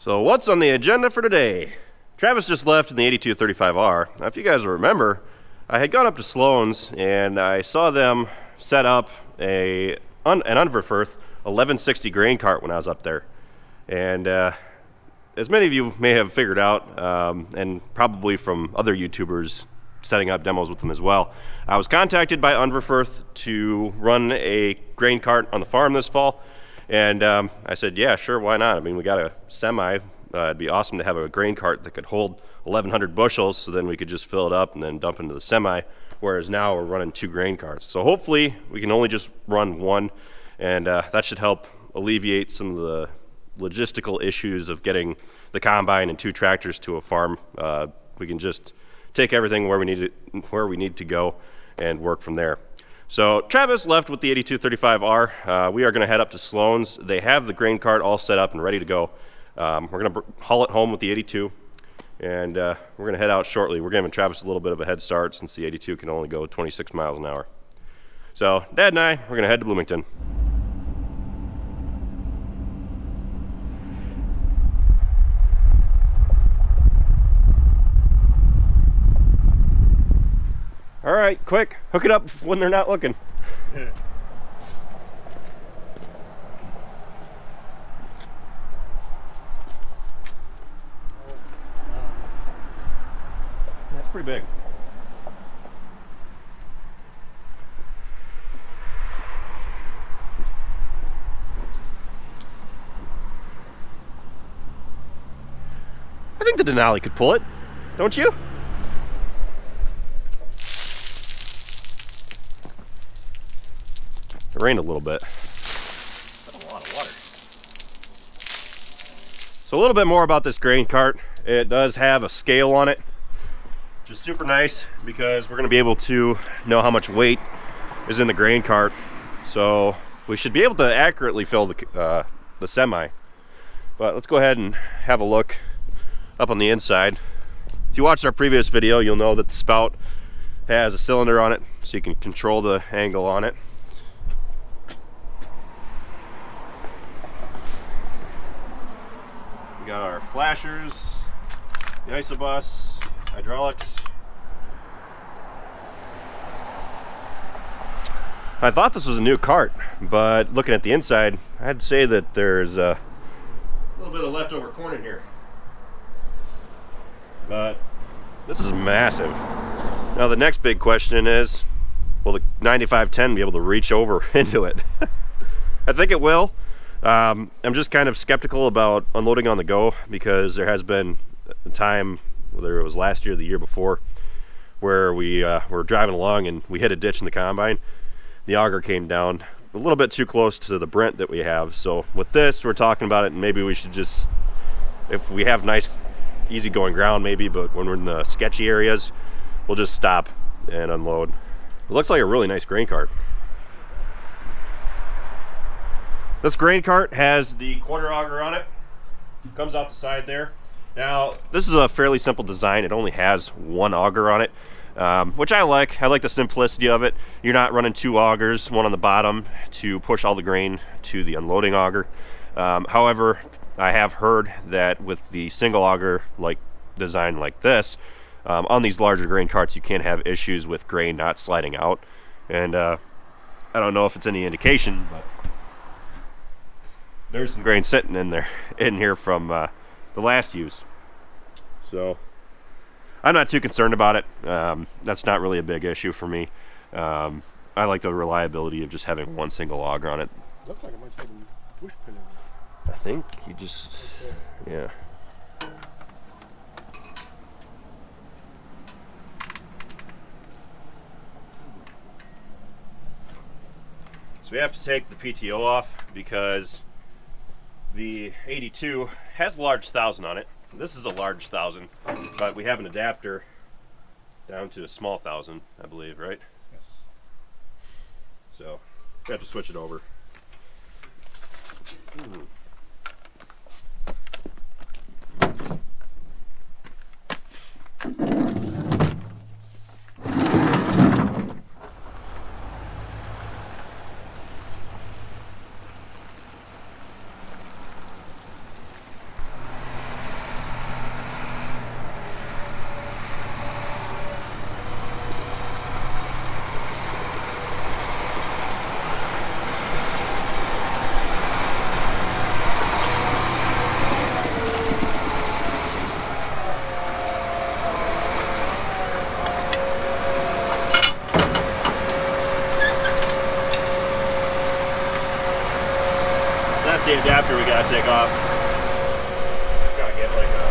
So what's on the agenda for today? Travis just left in the 8235R. Now, if you guys remember, I had gone up to Sloan's and I saw them set up an Unverferth 1160 grain cart when I was up there. And as many of you may have figured out, and probably from other YouTubers setting up demos with them as well, I was contacted by Unverferth to run a grain cart on the farm this fall. And I said, yeah, sure, why not? I mean, we got a semi. It'd be awesome to have a grain cart that could hold 1,100 bushels, so then we could just fill it up and then dump into the semi, whereas now we're running 2 grain carts. So hopefully we can only just run one, and that should help alleviate some of the logistical issues of getting the combine and 2 tractors to a farm. We can just take everything where we need to go and work from there. So Travis left with the 8235R. We are going to head up to Sloan's. They have the grain cart all set up and ready to go. We're going to haul it home with the 82, and we're going to head out shortly. We're giving Travis a little bit of a head start since the 82 can only go 26 miles an hour. So Dad and I, we're going to head to Bloomington. All right, quick, hook it up when they're not looking. That's pretty big. I think the Denali could pull it, don't you? It rained a little bit. That's a lot of water. So a little bit more about this grain cart. It does have a scale on it, which is super nice because we're going to be able to know how much weight is in the grain cart. So we should be able to accurately fill the semi. But let's go ahead and have a look up on the inside. If you watched our previous video, you'll know that the spout has a cylinder on it, so you can control the angle on it. We got our flashers, the isobus, hydraulics. I thought this was a new cart, but looking at the inside, I'd say that there's a little bit of leftover corn in here. But this is massive. Now the next big question is, will the 9510 be able to reach over into it? I think it will. I'm just kind of skeptical about unloading on the go because there has been a time, whether it was last year or the year before, where we were driving along and we hit a ditch in the combine. The auger came down a little bit too close to the Brent that we have. So with this, we're talking about it, and maybe we should just, if we have nice, easy going ground maybe, but when we're in the sketchy areas, we'll just stop and unload. It looks like a really nice grain cart. This grain cart has the quarter auger on it. Comes out the side there. Now, this is a fairly simple design. It only has 1 auger on it, which I like. I like the simplicity of it. You're not running 2 augers, one on the bottom to push all the grain to the unloading auger. However, I have heard that with the single auger design like this, on these larger grain carts, you can have issues with grain not sliding out. And I don't know if it's any indication, but there's some grain sitting in here from the last use. So I'm not too concerned about it. That's not really a big issue for me. I like the reliability of just having 1 single auger on it. Looks like it might have a push pin in it. I think you just, yeah. So we have to take the PTO off because the 82 has a large 1000 on it. This is a large 1000, but we have an adapter down to a small 1000, I believe, right? Yes. So we have to switch it over. Ooh. emergency adapter we gotta take off. Gotta get like a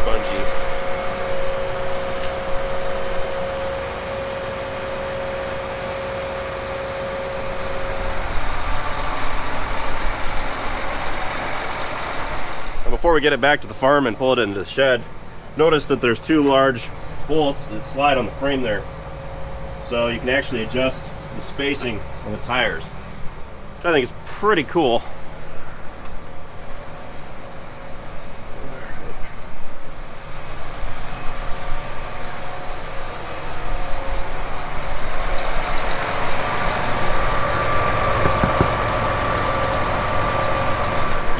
bungee. Now before we get it back to the farm and pull it into the shed, notice that there's two large bolts that slide on the frame there. So you can actually adjust the spacing on the tires, which I think is pretty cool.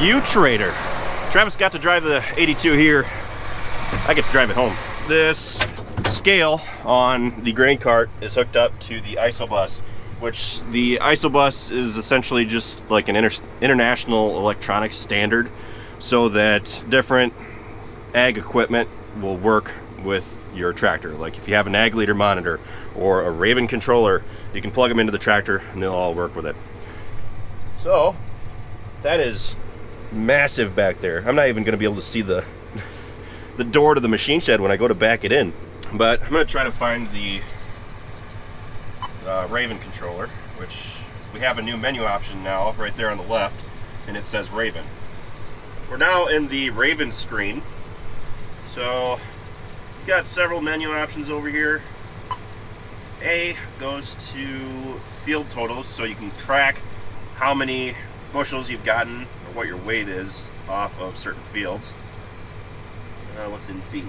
U-Trader. Travis got to drive the 82 here. I get to drive it home. This scale on the grain cart is hooked up to the ISOBus, which the ISOBus is essentially just like an international electronic standard so that different ag equipment will work with your tractor. Like if you have an ag leader monitor or a Raven controller, you can plug them into the tractor and they'll all work with it. So that is massive back there. I'm not even going to be able to see the door to the machine shed when I go to back it in. But I'm going to try to find the Raven controller, which we have a new menu option now right there on the left, and it says Raven. We're now in the Raven screen. So we've got several menu options over here. A goes to field totals, so you can track how many bushels you've gotten or what your weight is off of certain fields. What's in B?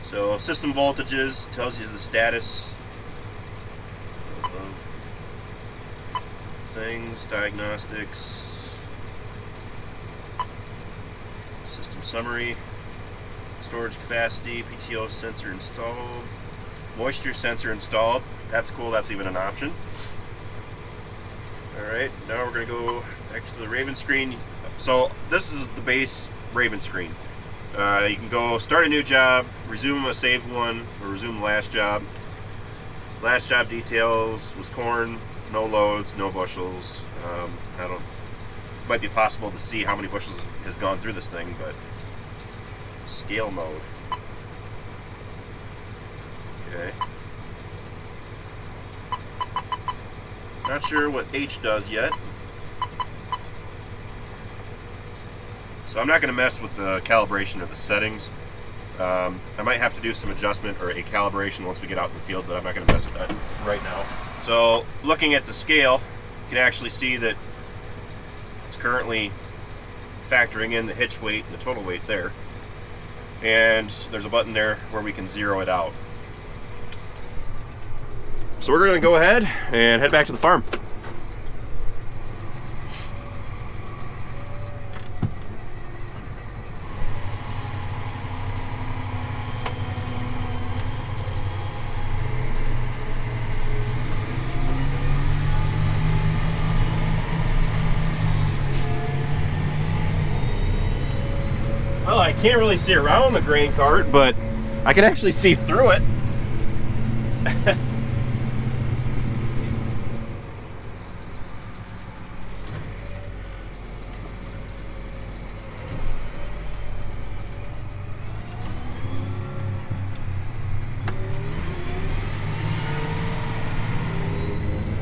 So system voltages tells you the status of things, diagnostics, system summary, storage capacity, PTO sensor installed, moisture sensor installed. That's cool, that's even an option. Alright, now we're going to go back to the Raven screen. So this is the base Raven screen. You can go start a new job, resume a saved one, or resume the last job. Last job details was corn, no loads, no bushels. Might be possible to see how many bushels has gone through this thing, but scale mode. Okay. Not sure what H does yet. So I'm not going to mess with the calibration or the settings. I might have to do some adjustment or a calibration once we get out in the field, but I'm not going to mess with that right now. So looking at the scale, you can actually see that it's currently factoring in the hitch weight and the total weight there. And there's a button there where we can zero it out. So we're going to go ahead and head back to the farm. Well, I can't really see around the grain cart, but I can actually see through it.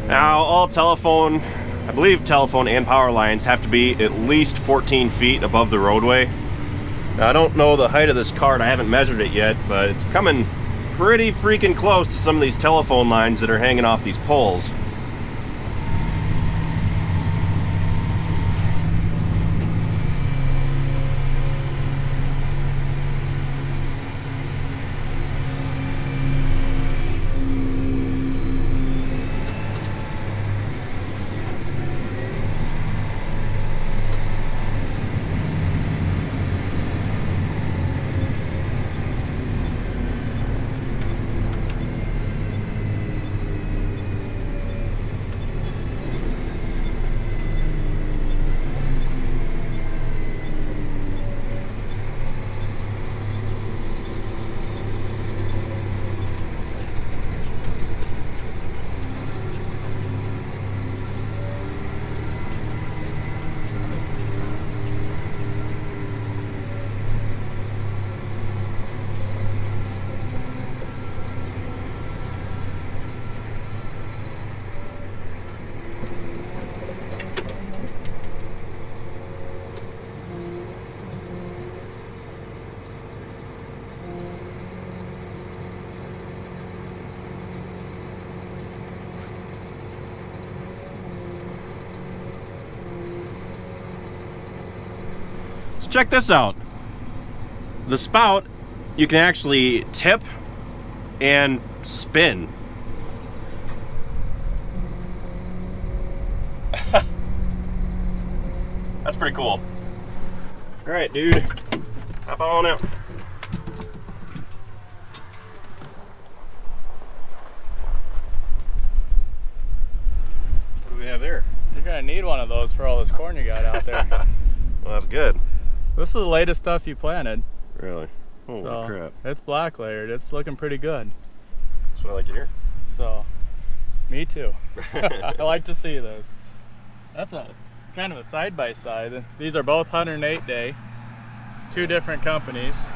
Now, all telephone, I believe telephone and power lines have to be at least 14 feet above the roadway. Now, I don't know the height of this cart, I haven't measured it yet, but it's coming pretty freaking close to some of these telephone lines that are hanging off these poles. check this out. The spout, you can actually tip and spin. That's pretty cool. All right, dude, hop on out. What do we have there? You're gonna need one of those for all this corn you got out there. Well, that's good. This is the latest stuff you planted. Really? Holy So crap. it's black layered. It's looking pretty good. That's what I like to hear. So, me too. I like to see this. That's a kind of a side by side. These are both 108 day, two different companies.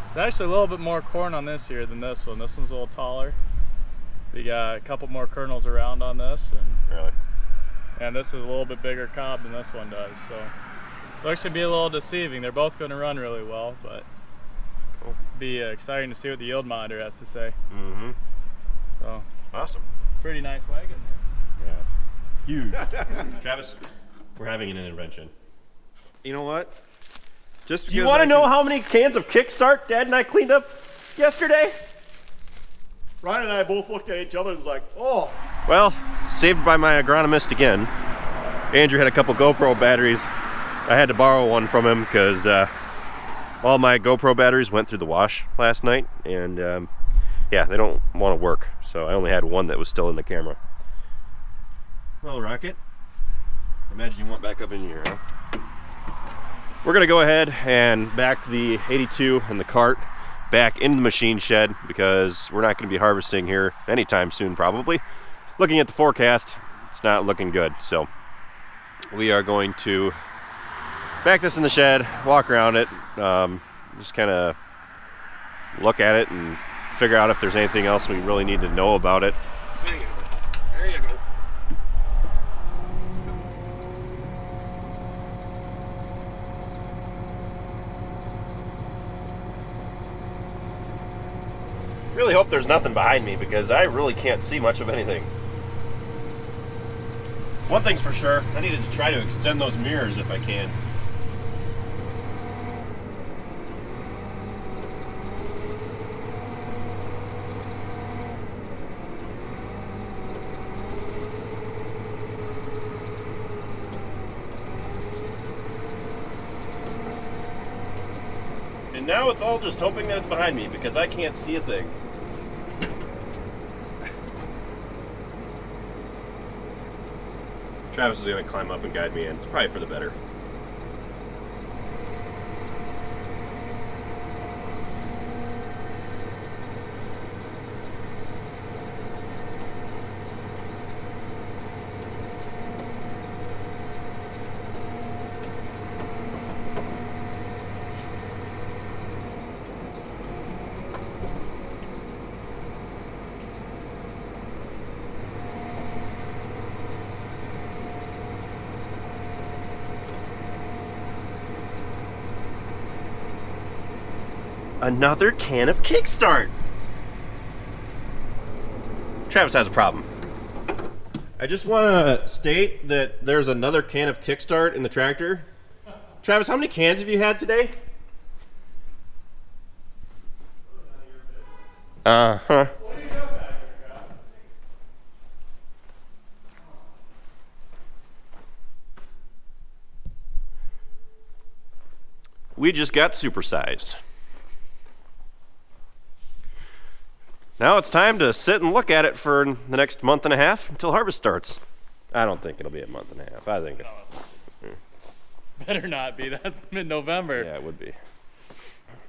It's actually a little bit more corn on this here than this one. This one's a little taller. We got a couple more kernels around on this, Really? and this is a little bit bigger cob than this one does. So, looks to be a little deceiving. They're both going to run really well, but Cool. be exciting to see what the yield monitor has to say. Mm-hmm. So, Awesome. pretty nice wagon there. Yeah. Huge. Travis, we're having an intervention. You know what? Just Do you want to know how many cans of Kickstart Dad and I cleaned up yesterday? Ryan and I both looked at each other and was like, oh. Well, saved by my agronomist again. Andrew had a couple GoPro batteries. I had to borrow one from him because all my GoPro batteries went through the wash last night, and yeah, they don't want to work. So I only had one that was still in the camera. Well, Rocket, imagine you want back up in here, huh? We're gonna go ahead and back the 82 and the cart back into the machine shed because we're not gonna be harvesting here anytime soon, probably. Looking at the forecast, it's not looking good. So we are going to back this in the shed, walk around it, just kind of look at it and figure out if there's anything else we really need to know about it. There you go. There you go. Really hope there's nothing behind me because I really can't see much of anything. One thing's for sure, I needed to try to extend those mirrors if I can. And now it's all just hoping that it's behind me because I can't see a thing. Travis is going to climb up and guide me in. It's probably for the better. Another can of Kickstart. Travis has a problem. I just want to state that there's another can of Kickstart in the tractor. Travis, how many cans have you had today? Uh-huh. We just got supersized. Now it's time to sit and look at it for the next month and a half until harvest starts. I don't think it'll be a month and a half. I think Better not be. That's mid-November. yeah, it would be.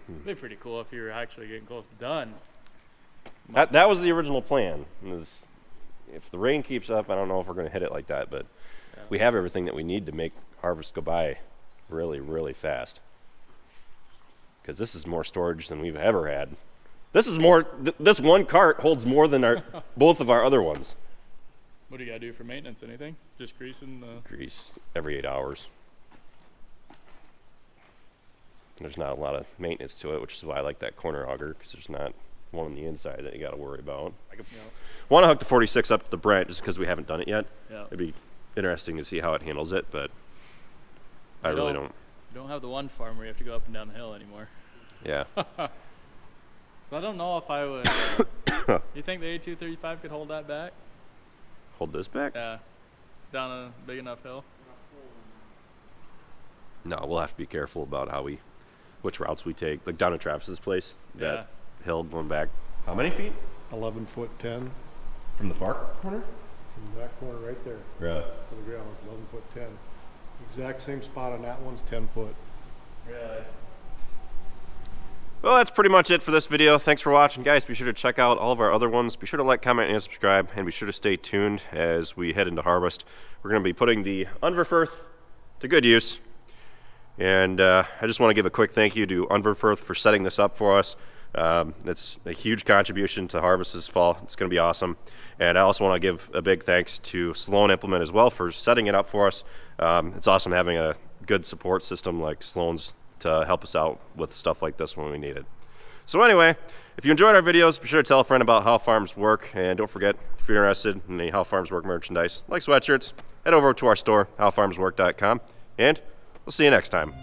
It'd be pretty cool if you were actually getting close to done. That was the original plan. If the rain keeps up, I don't know if we're going to hit it like that, but we have everything that we need to make harvest go by really, really fast. Because this is more storage than we've ever had. This is more. This one cart holds more than both of our other ones. What do you gotta do for maintenance? Anything? Just greasing the. Grease every 8 hours. There's not a lot of maintenance to it, which is why I like that corner auger because there's not one on the inside that you got to worry about. I want to hook the 46 up to the Brent just because we haven't done it yet. Yeah. It'd be interesting to see how it handles it, but I really don't. You don't have the one farm where you have to go up and down the hill anymore. Yeah. So I don't know if I would. You think the A235 could hold that back? Hold this back? Yeah. Down a big enough hill? No, we'll have to be careful about which routes we take. Like down to Travis's place, that hill going back. How many feet? 11 foot 10 From the far corner? from that corner right there Really? to the ground. It's 11 foot 10. Exact same spot on that one's 10 foot. Really? Well, that's pretty much it for this video. Thanks for watching, guys. Be sure to check out all of our other ones. Be sure to like, comment, and subscribe, and be sure to stay tuned as we head into harvest. We're going to be putting the Unverferth to good use. And I just want to give a quick thank you to Unverferth for setting this up for us. It's a huge contribution to harvest this fall. It's going to be awesome. And I also want to give a big thanks to Sloan Implement as well for setting it up for us. It's awesome having a good support system like Sloan's to help us out with stuff like this when we need it. So anyway, if you enjoyed our videos, be sure to tell a friend about How Farms Work. And don't forget, if you're interested in any How Farms Work merchandise, like sweatshirts, head over to our store, howfarmswork.com. And we'll see you next time.